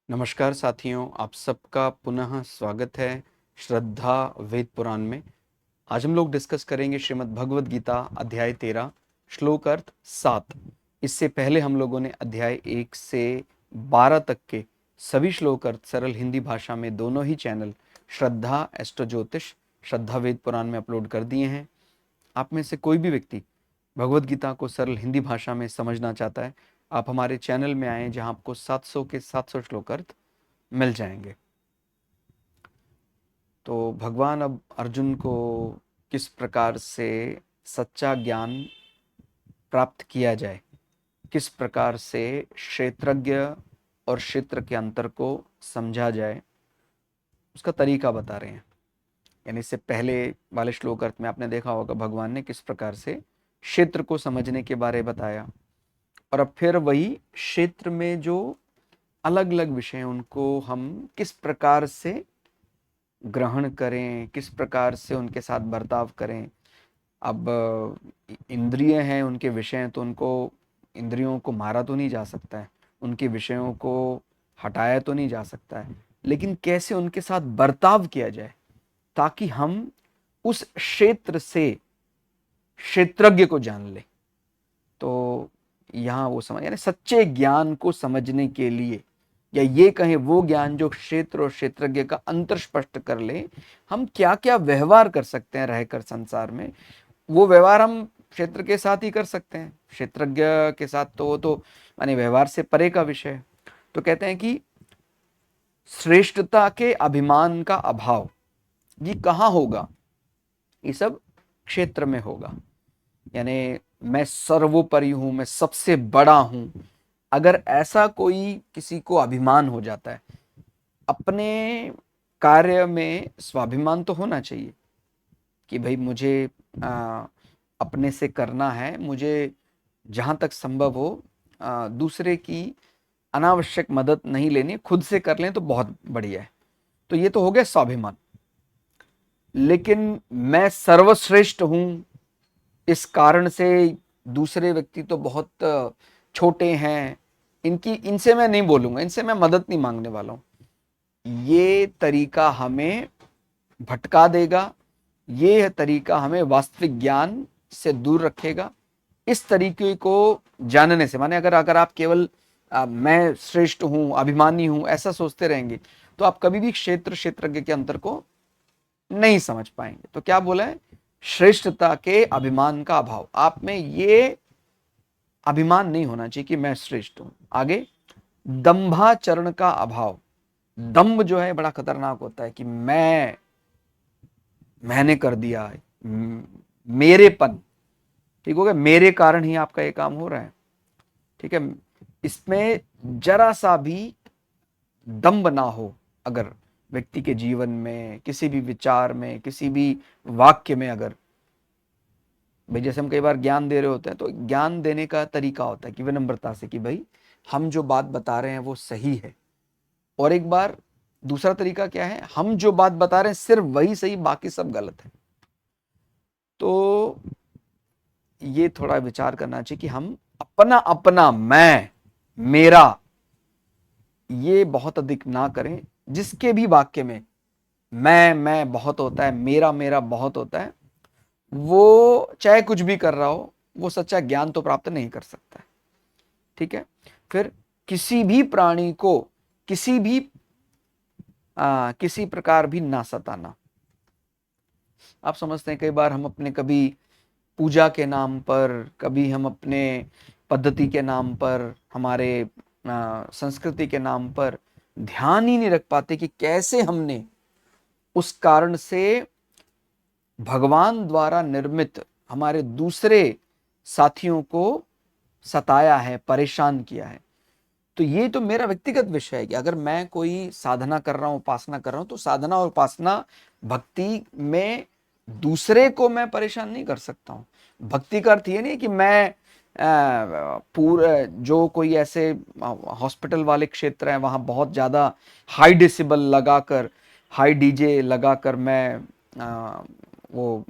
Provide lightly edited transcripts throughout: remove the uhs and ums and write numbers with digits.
नमस्कार साथियों, आप सबका पुनः स्वागत है श्रद्धा वेद पुराण में। आज हम लोग डिस्कस करेंगे श्रीमद् भगवद गीता अध्याय 13 श्लोक अर्थ 7। इससे पहले हम लोगों ने अध्याय 1 से 12 तक के सभी श्लोक अर्थ सरल हिंदी भाषा में दोनों ही चैनल श्रद्धा एस्ट्रो ज्योतिष श्रद्धा वेद पुराण में अपलोड कर दिए हैं। आप में से कोई भी व्यक्ति भगवद गीता को सरल हिंदी भाषा में समझना चाहता है, आप हमारे चैनल में आएँ जहां आपको 700 के 700 श्लोक अर्थ मिल जाएंगे। तो भगवान अब अर्जुन को किस प्रकार से सच्चा ज्ञान प्राप्त किया जाए, किस प्रकार से क्षेत्रज्ञ और क्षेत्र के अंतर को समझा जाए, उसका तरीका बता रहे हैं। यानी इससे पहले वाले श्लोक अर्थ में आपने देखा होगा भगवान ने किस प्रकार से क्षेत्र को समझने के बारे बताया, और अब फिर वही क्षेत्र में जो अलग अलग विषय हैं उनको हम किस प्रकार से ग्रहण करें, किस प्रकार से उनके साथ बर्ताव करें। अब इंद्रिय हैं, उनके विषय हैं, तो उनको इंद्रियों को मारा तो नहीं जा सकता है, उनके विषयों को हटाया तो नहीं जा सकता है, लेकिन कैसे उनके साथ बर्ताव किया जाए ताकि हम उस क्षेत्र से क्षेत्रज्ञ को जान लें। तो यहाँ वो समझ, यानी सच्चे ज्ञान को समझने के लिए, या ये कहें वो ज्ञान जो क्षेत्र और क्षेत्रज्ञ का अंतर स्पष्ट कर ले, हम क्या क्या व्यवहार कर सकते हैं रहकर संसार में, वो व्यवहार हम क्षेत्र के साथ ही कर सकते हैं। क्षेत्रज्ञ के साथ तो वो तो माने व्यवहार से परे का विषय है। तो कहते हैं कि श्रेष्ठता के अभिमान का अभाव ये कहाँ होगा, ये सब क्षेत्र में होगा। यानी मैं सर्वोपरि हूं, मैं सबसे बड़ा हूं, अगर ऐसा कोई किसी को अभिमान हो जाता है, अपने कार्य में स्वाभिमान तो होना चाहिए कि भाई मुझे अपने से करना है, मुझे जहां तक संभव हो दूसरे की अनावश्यक मदद नहीं लेनी, खुद से कर लें तो बहुत बढ़िया है। तो ये तो हो गया स्वाभिमान। लेकिन मैं सर्वश्रेष्ठ हूं, इस कारण से दूसरे व्यक्ति तो बहुत छोटे हैं, इनसे मैं नहीं बोलूंगा, इनसे मैं मदद नहीं मांगने वाला हूं, ये तरीका हमें भटका देगा, ये तरीका हमें वास्तविक ज्ञान से दूर रखेगा। इस तरीके को जानने से, माने अगर अगर आप केवल मैं श्रेष्ठ हूं, अभिमानी हूं, ऐसा सोचते रहेंगे तो आप कभी भी क्षेत्रज्ञ के अंतर को नहीं समझ पाएंगे। तो क्या बोला है, श्रेष्ठता के अभिमान का अभाव, आप में ये अभिमान नहीं होना चाहिए कि मैं श्रेष्ठ हूं। आगे, दंभाचरण का अभाव। दंभ जो है बड़ा खतरनाक होता है कि मैंने कर दिया है, मेरेपन, ठीक हो गया, मेरे कारण ही आपका ये काम हो रहा है, ठीक है। इसमें जरा सा भी दंभ ना हो, अगर व्यक्ति के जीवन में, किसी भी विचार में, किसी भी वाक्य में, अगर भाई जैसे हम कई बार ज्ञान दे रहे होते हैं, तो ज्ञान देने का तरीका होता है कि विनम्रता से कि भाई हम जो बात बता रहे हैं वो सही है, और एक बार दूसरा तरीका क्या है, हम जो बात बता रहे हैं सिर्फ वही सही, बाकी सब गलत है। तो ये थोड़ा विचार करना चाहिए कि हम अपना अपना मैं, मेरा, ये बहुत अधिक ना करें। जिसके भी वाक्य में मैं बहुत होता है, मेरा मेरा बहुत होता है, वो चाहे कुछ भी कर रहा हो, वो सच्चा ज्ञान तो प्राप्त नहीं कर सकता है, ठीक है। फिर किसी भी प्राणी को किसी प्रकार भी ना सताना। आप समझते हैं कई बार हम अपने, कभी पूजा के नाम पर, कभी हम अपने पद्धति के नाम पर, हमारे संस्कृति के नाम पर ध्यान ही नहीं रख पाते कि कैसे हमने उस कारण से भगवान द्वारा निर्मित हमारे दूसरे साथियों को सताया है, परेशान किया है। तो ये तो मेरा व्यक्तिगत विषय है कि अगर मैं कोई साधना कर रहा हूं, उपासना कर रहा हूं, तो साधना और उपासना भक्ति में दूसरे को मैं परेशान नहीं कर सकता हूं। भक्ति का अर्थ ये नहीं कि मैं पूरे जो कोई ऐसे हॉस्पिटल वाले क्षेत्र हैं वहां बहुत ज्यादा हाई डेसिबल लगाकर, हाई डीजे लगाकर मैं वो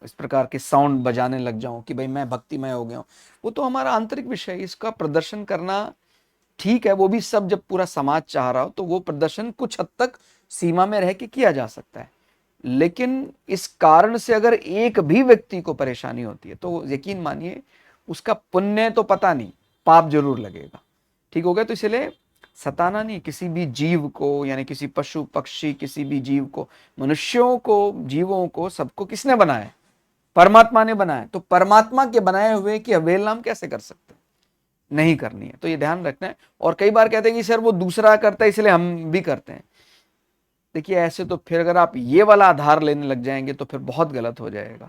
इस प्रकार के साउंड बजाने लग जाऊं कि भाई मैं भक्तिमय हो गया हूं। वो तो हमारा आंतरिक विषय है, इसका प्रदर्शन करना ठीक है, वो भी सब जब पूरा समाज चाह रहा हो तो वो प्रदर्शन कुछ हद तक सीमा में रह के किया जा सकता है। लेकिन इस कारण से अगर एक भी व्यक्ति को परेशानी होती है तो यकीन मानिए उसका पुण्य तो पता नहीं, पाप जरूर लगेगा। ठीक हो गया? तो इसलिए सताना नहीं, किसी भी जीव को, यानी किसी पशु पक्षी, किसी भी जीव को, मनुष्यों को, जीवों को, सबको किसने बनाया है? परमात्मा ने बनाया। तो परमात्मा के बनाए हुए की अवहेलना हम कैसे कर सकते हैं? नहीं करनी है, तो ये ध्यान रखना है। और कई बार कहते हैं कि सर वो दूसरा करता है इसलिए हम भी करते हैं। देखिए ऐसे तो फिर अगर आप ये वाला आधार लेने लग जाएंगे तो फिर बहुत गलत हो जाएगा।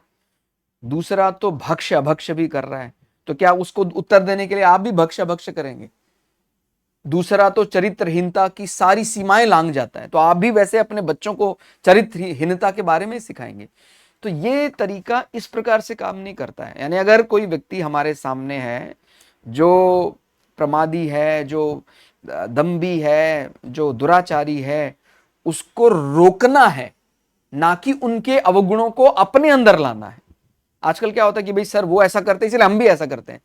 दूसरा तो भक्ष्य अभक्ष्य भी कर रहा है, तो क्या उसको उत्तर देने के लिए आप भी भक्ष्य अभक्ष्य करेंगे? दूसरा तो चरित्रहीनता की सारी सीमाएं लांघ जाता है, तो आप भी वैसे अपने बच्चों को चरित्रहीनता के बारे में सिखाएंगे। तो ये तरीका इस प्रकार से काम नहीं करता है। यानी अगर कोई व्यक्ति हमारे सामने है जो प्रमादी है, जो दंभी है, जो दुराचारी है, उसको रोकना है, ना कि उनके अवगुणों को अपने अंदर लाना है। आजकल क्या होता है कि भाई सर वो ऐसा करते हैं इसलिए हम भी ऐसा करते हैं।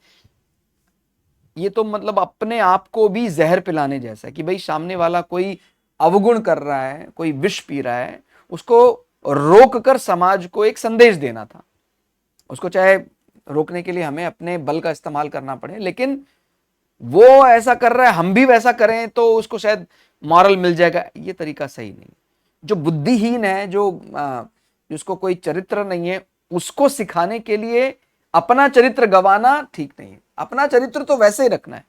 ये तो मतलब अपने आप को भी जहर पिलाने जैसा है कि भाई सामने वाला कोई अवगुण कर रहा है, कोई विष पी रहा है, उसको रोक कर समाज को एक संदेश देना था। उसको चाहे रोकने के लिए हमें अपने बल का इस्तेमाल करना पड़े, लेकिन वो ऐसा कर रहा है हम भी वैसा करें तो उसको शायद मॉरल मिल जाएगा। ये तरीका सही नहीं। जो बुद्धिहीन है, जिसको कोई चरित्र नहीं है, उसको सिखाने के लिए अपना चरित्र गंवाना ठीक नहीं है। अपना चरित्र तो वैसे ही रखना है,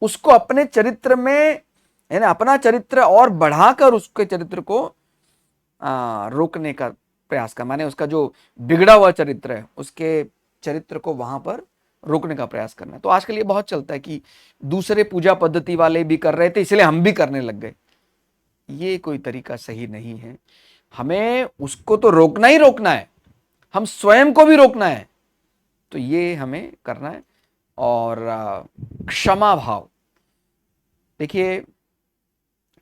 उसको अपने चरित्र में, है ना, अपना चरित्र और बढ़ाकर उसके चरित्र को रोकने का प्रयास कर, माने उसका जो बिगड़ा हुआ चरित्र है उसके चरित्र को वहां पर रोकने का प्रयास करना है। तो आजकल ये बहुत चलता है कि दूसरे पूजा पद्धति वाले भी कर रहे थे इसलिए हम भी करने लग गए। ये कोई तरीका सही नहीं है। हमें उसको तो रोकना ही रोकना है, हम स्वयं को भी रोकना है। तो ये हमें करना है। और क्षमा भाव, देखिए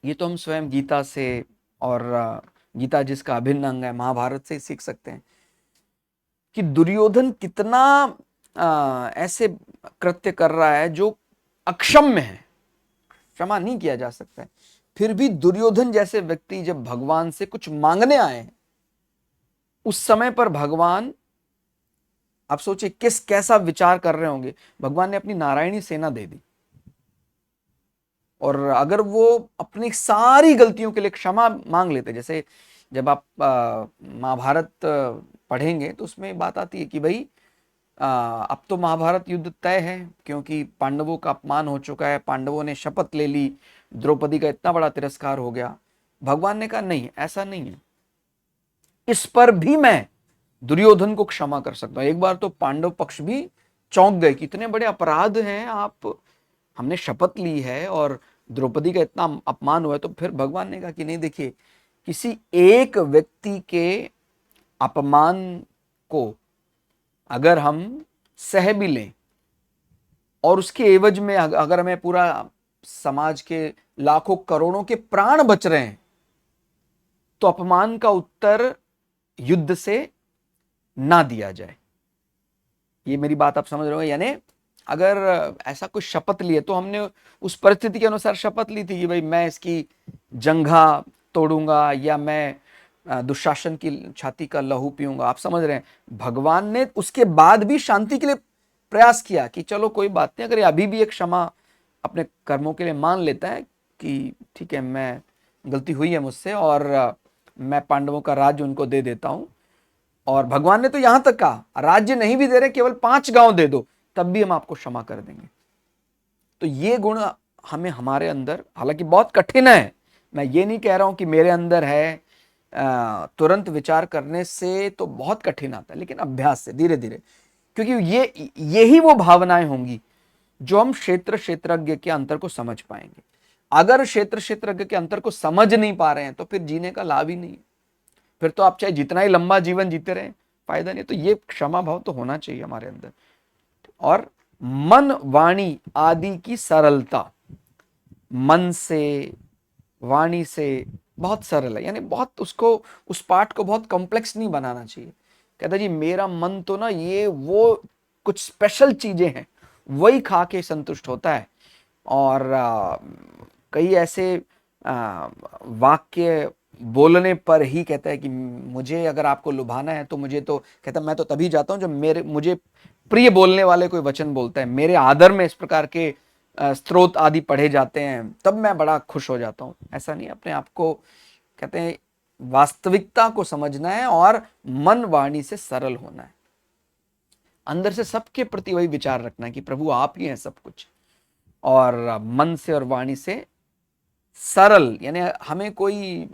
ये तो हम स्वयं गीता से, और गीता जिसका अभिन्न अंग है, महाभारत से सीख सकते हैं कि दुर्योधन कितना ऐसे कृत्य कर रहा है जो अक्षम्य है, क्षमा नहीं किया जा सकता है। फिर भी दुर्योधन जैसे व्यक्ति जब भगवान से कुछ मांगने आए हैं, उस समय पर भगवान, आप सोचिए कैसा विचार कर रहे होंगे। भगवान ने अपनी नारायणी सेना दे दी, और अगर वो अपनी सारी गलतियों के लिए क्षमा मांग लेते, जैसे जब आप महाभारत पढ़ेंगे तो उसमें बात आती है कि भाई अब तो महाभारत युद्ध तय है, क्योंकि पांडवों का अपमान हो चुका है, पांडवों ने शपथ ले ली, द्रौपदी का इतना बड़ा तिरस्कार हो गया। भगवान ने कहा नहीं, ऐसा नहीं है, इस पर भी मैं दुर्योधन को क्षमा कर सकता हूं। एक बार तो पांडव पक्ष भी चौंक गए कि इतने बड़े अपराध हैं आप, हमने शपथ ली है और द्रौपदी का इतना अपमान हुआ है। तो फिर भगवान ने कहा कि नहीं, देखिए किसी एक व्यक्ति के अपमान को अगर हम सह भी लें और उसके एवज में अगर हमें पूरा समाज के लाखों करोड़ों के प्राण बच रहे हैं, तो अपमान का उत्तर युद्ध से ना दिया जाए। ये मेरी बात आप समझ रहे हो? यानी अगर ऐसा कुछ शपथ लिए तो हमने उस परिस्थिति के अनुसार शपथ ली थी कि भाई मैं इसकी जंघा तोड़ूंगा, या मैं दुशासन की छाती का लहू पीऊंगा। आप समझ रहे हैं? भगवान ने उसके बाद भी शांति के लिए प्रयास किया कि चलो कोई बात नहीं, अगर अभी भी एक क्षमा अपने कर्मों के लिए मान लेता है कि ठीक है, मैं गलती हुई है मुझसे और मैं पांडवों का राज्य उनको दे देता हूं। और भगवान ने तो यहां तक कहा, राज्य नहीं भी दे रहे, केवल 5 गांव दे दो, तब भी हम आपको क्षमा कर देंगे। तो ये गुण हमें हमारे अंदर, हालांकि बहुत कठिन है, मैं ये नहीं कह रहा हूं कि मेरे अंदर है, तुरंत विचार करने से तो बहुत कठिन आता है, लेकिन अभ्यास से धीरे धीरे, क्योंकि यही वो भावनाएं होंगी जो हम क्षेत्रज्ञ के अंतर को समझ पाएंगे। अगर क्षेत्रज्ञ के अंतर को समझ नहीं पा रहे हैं तो फिर जीने का लाभ ही नहीं है। फिर तो आप चाहे जितना ही लंबा जीवन जीते रहें, फायदा नहीं। तो ये क्षमा भाव तो होना चाहिए हमारे अंदर। और मन वाणी आदि की सरलता, मन से, वाणी से बहुत सरल है, यानी बहुत उसको, उस पाठ को बहुत कॉम्प्लेक्स नहीं बनाना चाहिए। कहता जी मेरा मन तो ना ये वो कुछ स्पेशल चीजें हैं वही खा के संतुष्ट होता है, और कई ऐसे वाक्य बोलने पर ही कहता है कि मुझे अगर आपको लुभाना है तो मुझे तो कहता है मैं तो तभी जाता हूं जब मुझे प्रिय बोलने वाले कोई वचन बोलता है, मेरे आदर में इस प्रकार के स्त्रोत आदि पढ़े जाते हैं, तब मैं बड़ा खुश हो जाता हूं। ऐसा नहीं, अपने आप को कहते हैं वास्तविकता को समझना है और मन वाणी से सरल होना है, अंदर से सबके प्रति वही विचार रखना है कि प्रभु आप ही हैं सब कुछ, और मन से और वाणी से सरल, यानी हमें कोई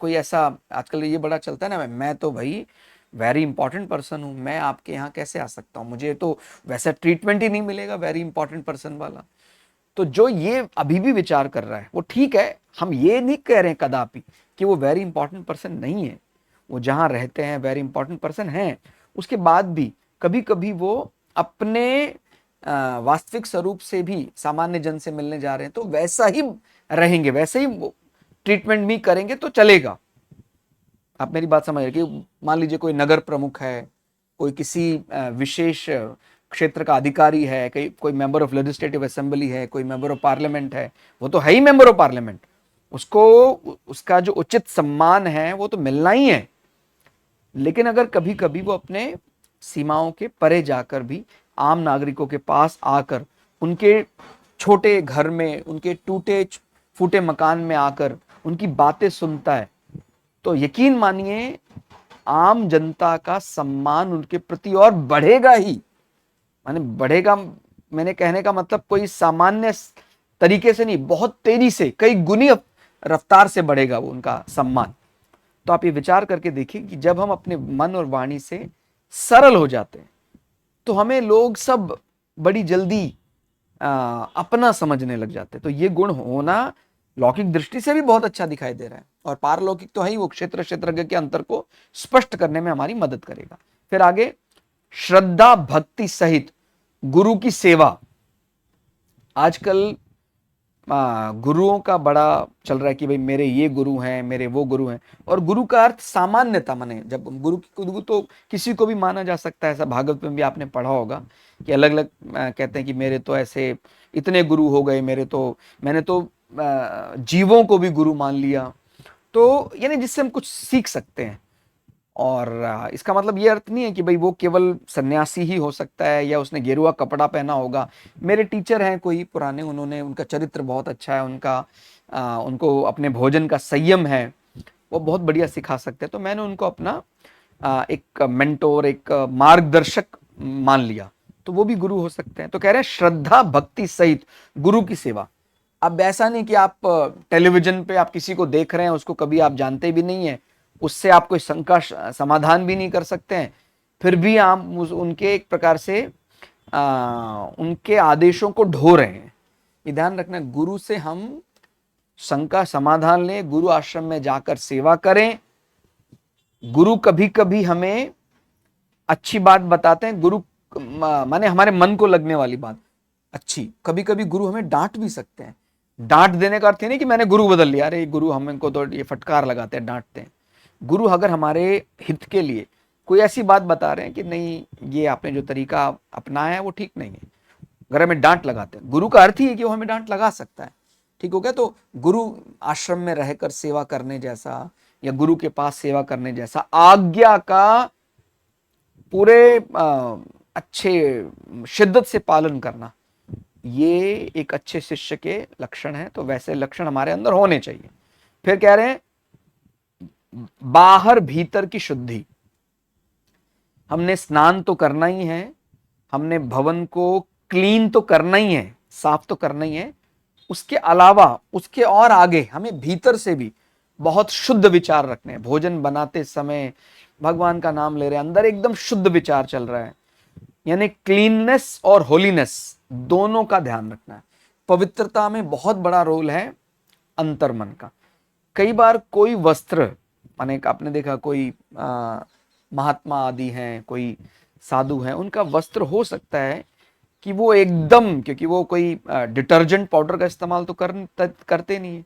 कोई ऐसा आजकल ये बड़ा चलता है ना, मैं तो भाई वेरी इंपॉर्टेंट पर्सन हूं, मैं आपके यहाँ कैसे आ सकता हूं, मुझे तो वैसा ट्रीटमेंट ही नहीं मिलेगा वेरी इंपॉर्टेंट पर्सन वाला। तो जो ये अभी भी विचार कर रहा है वो ठीक है, हम ये नहीं कह रहे हैं कदापि कि वो वेरी इंपॉर्टेंट पर्सन नहीं है, वो जहां रहते हैं वेरी इंपॉर्टेंट पर्सन हैं, उसके बाद भी कभी कभी वो अपने वास्तविक स्वरूप से भी सामान्य जन से मिलने जा रहे हैं तो वैसा ही रहेंगे, वैसे ही ट्रीटमेंट भी करेंगे तो चलेगा। आप मेरी बात समझ रहे कि मान लीजिए कोई नगर प्रमुख है, कोई किसी विशेष क्षेत्र का अधिकारी है, कोई मेंबर ऑफ लेजिस्लेटिव असेंबली है, कोई मेंबर ऑफ पार्लियामेंट है, वो तो है ही मेंबर ऑफ पार्लियामेंट, उसको उसका जो उचित सम्मान है वो तो मिलना ही है। लेकिन अगर कभी कभी वो अपने सीमाओं के परे जाकर भी आम नागरिकों के पास आकर उनके छोटे घर में, उनके टूटे फूटे मकान में आकर उनकी बातें सुनता है, तो यकीन मानिए आम जनता का सम्मान उनके प्रति और बढ़ेगा ही। माने बढ़ेगा, मैंने कहने का मतलब कोई सामान्य तरीके से नहीं, बहुत तेजी से, कई गुनी रफ्तार से बढ़ेगा वो उनका सम्मान। तो आप ये विचार करके देखिए कि जब हम अपने मन और वाणी से सरल हो जाते हैं तो हमें लोग सब बड़ी जल्दी अपना समझने लग जाते हैं। तो ये गुण होना लौकिक दृष्टि से भी बहुत अच्छा दिखाई दे रहा है, और पारलौकिक तो है ही, वो क्षेत्र क्षेत्रज्ञ के अंतर को स्पष्ट करने में हमारी मदद करेगा। फिर आगे, श्रद्धा भक्ति सहित गुरु की सेवा। आजकल गुरुओं का बड़ा चल रहा है कि भाई मेरे ये गुरु हैं, मेरे वो गुरु हैं, और गुरु का अर्थ सामान्यता, माने जब गुरु तो किसी को भी माना जा सकता है, ऐसा भागवत में भी आपने पढ़ा होगा कि अलग अलग कहते हैं कि मेरे तो ऐसे इतने गुरु हो गए, मैंने तो जीवों को भी गुरु मान लिया, तो यानी जिससे हम कुछ सीख सकते हैं। और इसका मतलब ये अर्थ नहीं है कि भाई वो केवल सन्यासी ही हो सकता है या उसने गेरुआ कपड़ा पहना होगा। मेरे टीचर हैं कोई पुराने, उनका चरित्र बहुत अच्छा है, उनको अपने भोजन का संयम है, वो बहुत बढ़िया सिखा सकते हैं, तो मैंने उनको अपना एक मेंटोर, एक मार्गदर्शक मान लिया, तो वो भी गुरु हो सकते हैं। तो कह रहे हैं श्रद्धा भक्ति सहित गुरु की सेवा। अब ऐसा नहीं कि आप टेलीविजन पे आप किसी को देख रहे हैं, उसको कभी आप जानते भी नहीं है, उससे आप कोई शंका समाधान भी नहीं कर सकते हैं, फिर भी आप उनके एक प्रकार से उनके आदेशों को ढो रहे हैं। ये ध्यान रखना, गुरु से हम शंका समाधान लें, गुरु आश्रम में जाकर सेवा करें, गुरु कभी कभी हमें अच्छी बात बताते हैं, गुरु माने हमारे मन को लगने वाली बात अच्छी, कभी कभी गुरु हमें डांट भी सकते हैं। डांट देने का अर्थ नहीं कि मैंने गुरु बदल लिया, अरे गुरु हमको तो ये फटकार लगाते हैं, डांटते हैं। गुरु अगर हमारे हित के लिए कोई ऐसी बात बता रहे हैं कि नहीं ये आपने जो तरीका अपनाया है वो ठीक नहीं है, अगर हमें डांट लगाते हैं, गुरु का अर्थ ही है कि वो हमें डांट लगा सकता है, ठीक हो गया। तो गुरु आश्रम में रहकर सेवा करने जैसा या गुरु के पास सेवा करने जैसा आज्ञा का पूरे अच्छे शिद्दत से पालन करना, ये एक अच्छे शिष्य के लक्षण है। तो वैसे लक्षण हमारे अंदर होने चाहिए। फिर कह रहे हैं बाहर भीतर की शुद्धि। हमने स्नान तो करना ही है, हमने भवन को क्लीन तो करना ही है, साफ तो करना ही है, उसके अलावा उसके और आगे हमें भीतर से भी बहुत शुद्ध विचार रखने हैं। भोजन बनाते समय भगवान का नाम ले रहे हैं, अंदर एकदम शुद्ध विचार चल रहा है, यानी क्लीननेस और होलीनेस दोनों का ध्यान रखना है। पवित्रता में बहुत बड़ा रोल है अंतर्मन का। कई बार कोई वस्त्र, माने आपने देखा कोई महात्मा आदि हैं, कोई साधु हैं, उनका वस्त्र हो सकता है कि वो एकदम, क्योंकि वो कोई डिटर्जेंट पाउडर का इस्तेमाल तो करते नहीं है,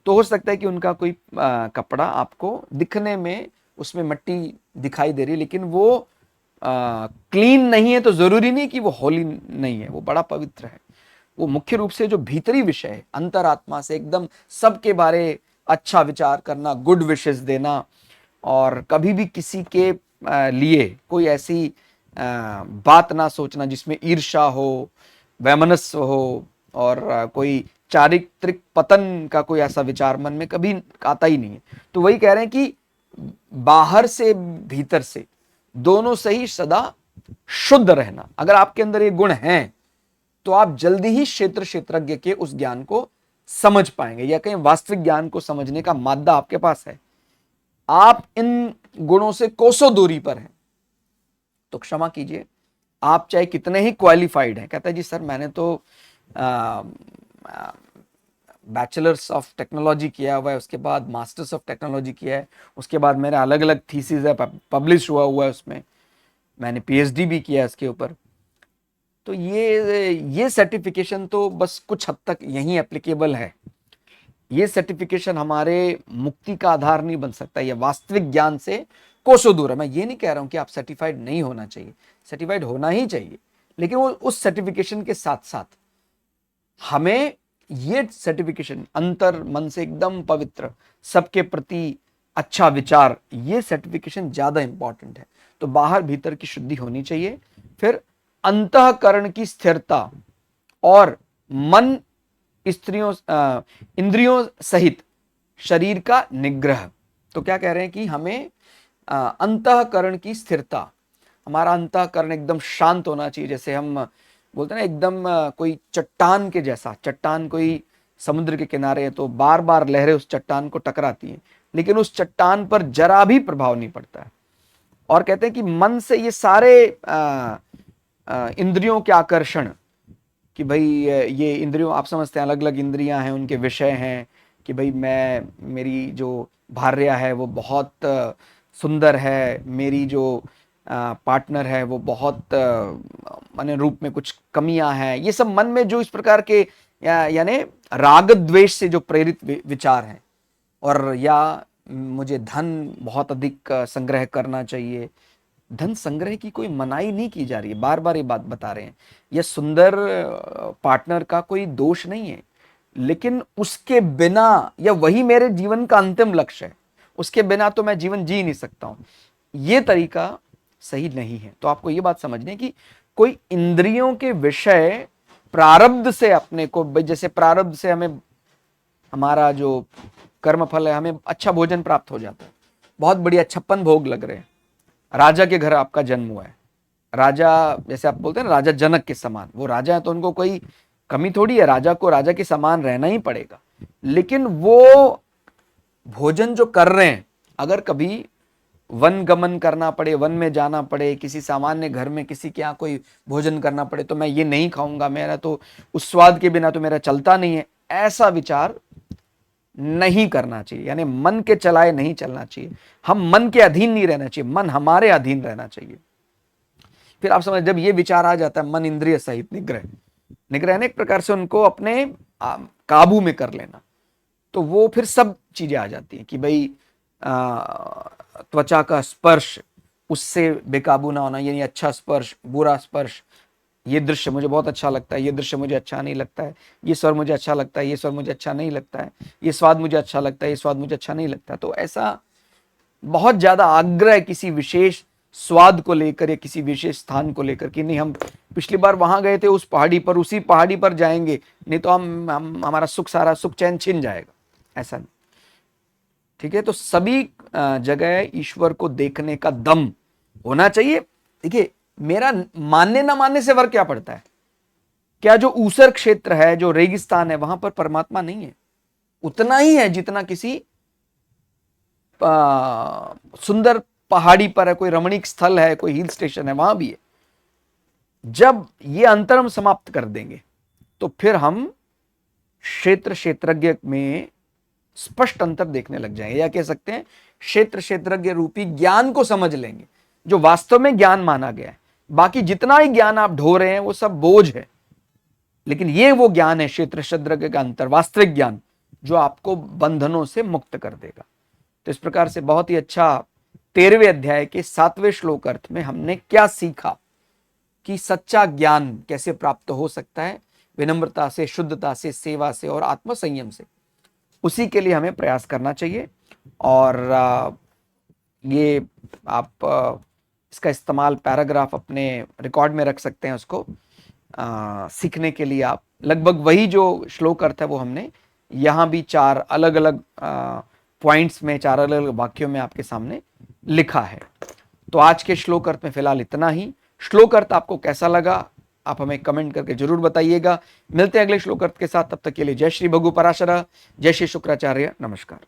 तो हो सकता है कि उनका कोई कपड़ा आपको दिखने में उसमें मिट्टी दिखाई दे रही है, लेकिन वो क्लीन नहीं है, तो जरूरी नहीं कि वो होली नहीं है, वो बड़ा पवित्र है। वो मुख्य रूप से जो भीतरी विषय है, अंतरात्मा से एकदम सबके बारे अच्छा विचार करना, गुड विशेस देना, और कभी भी किसी के लिए कोई ऐसी बात ना सोचना जिसमें ईर्ष्या हो, वैमनस्य हो, और कोई चारित्रिक पतन का कोई ऐसा विचार मन में कभी आता ही नहीं है। तो वही कह रहे हैं कि बाहर से भीतर से दोनों से ही सदा शुद्ध रहना। अगर आपके अंदर ये गुण हैं तो आप जल्दी ही क्षेत्रज्ञ के उस ज्ञान को समझ पाएंगे, या कहीं वास्तविक ज्ञान को समझने का मादा आपके पास है। आप इन गुणों से कोसों दूरी पर हैं तो क्षमा कीजिए, आप चाहे कितने ही क्वालिफाइड हैं। कहता है जी सर मैंने तो बैचलर्स ऑफ टेक्नोलॉजी किया हुआ है, उसके बाद मास्टर्स ऑफ टेक्नोलॉजी किया है, उसके बाद मेरे अलग अलग थीसिस है, पब्लिश हुआ है, उसमें मैंने पीएचडी भी किया है इसके ऊपर। तो ये सर्टिफिकेशन तो बस कुछ हद तक यहीं एप्लीकेबल है। ये सर्टिफिकेशन हमारे मुक्ति का आधार नहीं बन सकता। ये वास्तविक ज्ञान से कोसों दूर है। मैं ये नहीं कह रहा हूं कि आप सर्टिफाइड नहीं होना चाहिए, सर्टिफाइड होना ही चाहिए, लेकिन वो उस सर्टिफिकेशन के साथ साथ हमें ये सर्टिफिकेशन अंतर मन से एकदम पवित्र, सबके प्रति अच्छा विचार, ये सर्टिफिकेशन ज्यादा इंपॉर्टेंट है। तो बाहर भीतर की शुद्धि होनी चाहिए, फिर अंतःकरण की स्थिरता और मन इंद्रियों सहित शरीर का निग्रह। तो क्या कह रहे हैं कि हमें अंतःकरण की स्थिरता, हमारा अंतःकरण एकदम शांत होना चाहिए। जैसे हम बोलते हैं ना, एकदम कोई चट्टान के जैसा, चट्टान कोई समुद्र के किनारे है तो बार बार लहरें उस चट्टान को टकराती हैं, लेकिन उस चट्टान पर जरा भी प्रभाव नहीं पड़ता है। और कहते हैं कि मन से ये सारे इंद्रियों के आकर्षण, कि भाई ये इंद्रियों, आप समझते हैं अलग अलग इंद्रियां हैं, उनके विषय हैं कि भाई मेरी जो भार्या है वो बहुत सुंदर है, मेरी जो पार्टनर है वो बहुत माने रूप में कुछ कमियां हैं। ये सब मन में जो इस प्रकार के यानी राग द्वेष से जो प्रेरित विचार हैं, और या मुझे धन बहुत अधिक संग्रह करना चाहिए। धन संग्रह की कोई मनाही नहीं की जा रही है, बार बार ये बात बता रहे हैं। यह सुंदर पार्टनर का कोई दोष नहीं है, लेकिन उसके बिना, या वही मेरे जीवन का अंतिम लक्ष्य है, उसके बिना तो मैं जीवन जी नहीं सकता हूं, ये तरीका सही नहीं है। तो आपको ये बात समझनी है कि कोई इंद्रियों के विषय प्रारब्ध से अपने को, जैसे प्रारब्ध से हमें हमारा जो कर्म फल है, हमें अच्छा भोजन प्राप्त हो जाता है, बहुत बढ़िया 56 भोग लग रहे हैं, राजा के घर आपका जन्म हुआ है, राजा जैसे आप बोलते हैं ना राजा जनक के समान, वो राजा है तो उनको कोई कमी थोड़ी है, राजा को राजा के समान रहना ही पड़ेगा। लेकिन वो भोजन जो कर रहे हैं, अगर कभी वन गमन करना पड़े, वन में जाना पड़े, किसी सामान्य घर में किसी के यहाँ कोई भोजन करना पड़े, तो मैं ये नहीं खाऊंगा, मेरा तो उस स्वाद के बिना तो मेरा चलता नहीं है, ऐसा विचार नहीं करना चाहिए। यानी मन के चलाए नहीं चलना चाहिए, हम मन के अधीन नहीं रहना चाहिए, मन हमारे अधीन रहना चाहिए। फिर आप समझ, जब ये विचार आ जाता है मन इंद्रिय सहित निग्रह, निग्रह एक प्रकार से उनको अपने काबू में कर लेना, तो वो फिर सब चीजें आ जाती हैं कि भाई त्वचा का स्पर्श, उससे बेकाबू ना होना, यानी अच्छा स्पर्श, बुरा स्पर्श, ये दृश्य मुझे बहुत अच्छा लगता है, ये दृश्य मुझे अच्छा नहीं लगता है, ये स्वर मुझे अच्छा लगता है, ये स्वर मुझे अच्छा नहीं लगता है, ये स्वाद मुझे अच्छा लगता है, ये स्वाद मुझे अच्छा नहीं लगता है। तो ऐसा बहुत ज्यादा आग्रह किसी विशेष स्वाद को लेकर या किसी विशेष स्थान को लेकर कि नहीं हम पिछली बार वहां गए थे उस पहाड़ी पर, उसी पहाड़ी पर जाएंगे, नहीं तो हम हमारा सारा सुख चैन छिन जाएगा, ऐसा नहीं। ठीक है, तो सभी जगह ईश्वर को देखने का दम होना चाहिए। देखिए, मेरा मानने ना मानने से फर्क क्या पड़ता है? क्या जो ऊसर क्षेत्र है, जो रेगिस्तान है, वहां पर परमात्मा नहीं है? उतना ही है जितना किसी सुंदर पहाड़ी पर है, कोई रमणीक स्थल है, कोई हिल स्टेशन है, वहां भी है। जब ये अंतर हम समाप्त कर देंगे तो फिर हम क्षेत्रज्ञ में स्पष्ट अंतर देखने लग जाएंगे, या कह सकते हैं क्षेत्रज्ञ रूपी ज्ञान को समझ लेंगे, जो वास्तव में ज्ञान माना गया है। बाकी जितना ही ज्ञान आप ढो रहे हैं वो सब बोझ है, लेकिन ये वो ज्ञान है क्षेत्रज्ञ का अंतर, वास्तविक ज्ञान, जो आपको बंधनों से मुक्त कर देगा। तो इस प्रकार से बहुत ही अच्छा 13वें अध्याय के 7वें श्लोक अर्थ में हमने क्या सीखा कि सच्चा ज्ञान कैसे प्राप्त हो सकता है, विनम्रता से, शुद्धता से, सेवा से और आत्मसंयम से, उसी के लिए हमें प्रयास करना चाहिए। और ये आप इसका इस्तेमाल पैराग्राफ अपने रिकॉर्ड में रख सकते हैं। उसको सीखने के लिए आप लगभग वही जो श्लोक अर्थ है वो हमने यहाँ भी 4 अलग अलग पॉइंट्स में, 4 अलग अलग वाक्यों में आपके सामने लिखा है। तो आज के श्लोक अर्थ में फिलहाल इतना ही। श्लोक अर्थ आपको कैसा लगा आप हमें कमेंट करके जरूर बताइएगा। मिलते हैं अगले श्लोक अर्थ के साथ, तब तक के लिए जय श्री भगु पराशर, जय श्री शुक्राचार्य, नमस्कार।